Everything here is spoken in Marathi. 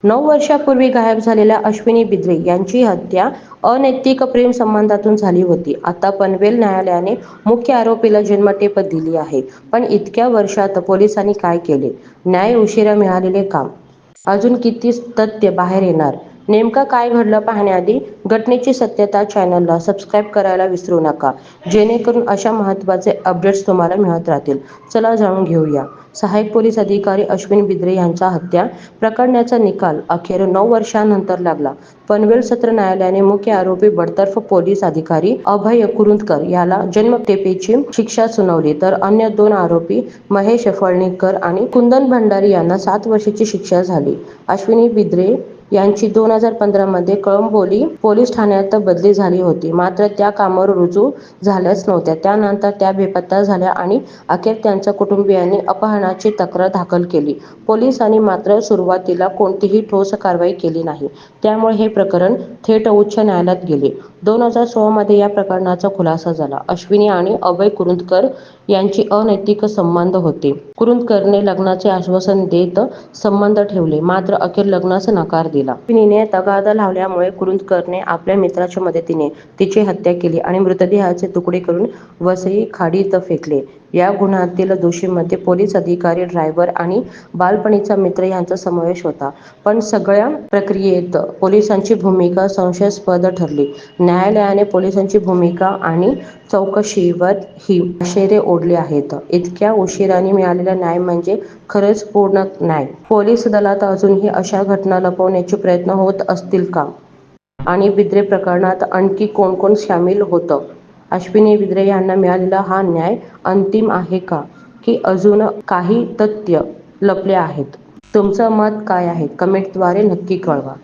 9 वर्षापूर्वी गायब झालेल्या अश्विनी बिद्रे यांची हत्या अनैतिक प्रेम संबंधातून झाली होती. आता पनवेल न्यायालयाने मुख्य आरोपीला जन्मठेप दिली आहे. पण इतक्या वर्षात पोलिसांनी काय केले? न्याय उशिरा मिळालेले काम. अजून किती तथ्य बाहेर येणार? नेमकं काय घडलं पाहण्याआधी घटनेची सत्यता चॅनलला सबस्क्राईब करायला विसरू नका, जेणेकरून अशा महत्त्वाचे अपडेट्स तुम्हाला मिळत राहतील. चला जाणून घेऊया. सहाय्यक पोलीस अधिकारी अश्विन बिद्रे यांच्या हत्या प्रकरणाचा निकाल अखेर 9 वर्षांनंतर लागला. पनवेल सत्र न्यायालयाने मुख्य आरोपी बडतर्फ पोलीस अधिकारी अभय कुरुंदकर याला जन्मठेपेची शिक्षा सुनावली, तर अन्य 2 आरोपी महेश फळणीकर आणि कुंदन भंडारी यांना 7 वर्षांची शिक्षा झाली. अश्विनी बिद्रे यांची 2015 मध्ये कळंबोली पोलीस ठाण्यात बदली झाली होती. मात्र त्या कामावर रुजू झाल्याच नव्हत्या. त्यानंतर त्या बेपत्ता झाल्या आणि अखेर त्यांच्या कुटुंबियांनी अपहरणाची तक्रार दाखल केली. पोलिसांनी मात्र सुरुवातीला कोणतीही ठोस कारवाई केली नाही. त्यामुळे हे प्रकरण थेट उच्च न्यायालयात गेले. 2016 मध्ये या प्रकरणाचा खुलासा झाला. अश्विनी आणि अभय कुरुंदकर यांचे अनैतिक संबंध होते. कुरुंदकरने लग्नाचे आश्वासन देत संबंध ठेवले, मात्र अखेर लग्नास नकार दिला. अश्विनीने तगादा लावल्यामुळे कुरुंदकरने आपल्या मित्राच्या मदतीने तिची हत्या केली आणि मृतदेहाचे तुकडे करून वसई खाडीत फेकले. या गुन्ह्यातील दोषींमध्ये पोलीस अधिकारी, ड्रायव्हर आणि बालपणीचा मित्र यांचा समावेश होता. पण सगळ्या प्रक्रियेत पोलिसांची भूमिका संशयास्पद ठरली. न्यायालयाने पोलिसांची भूमिका आणि चौकशीवर ही शेरे ओढली आहेत. इतक्या उशिराने मिळालेला न्याय म्हणजे खरंच पूर्ण न्याय. पोलीस दलात अजूनही अशा घटना लपवण्याचे प्रयत्न होत असतील का? आणि बिद्रे प्रकरणात आणखी कोण कोण सामील होतं? अश्विनी बिद्रे यांना मिळालेला हा न्याय अंतिम आहे का? की अजून काही तथ्य लपले आहेत? तुमचं मत काय आहे? कमेंटद्वारे नक्की कळवा.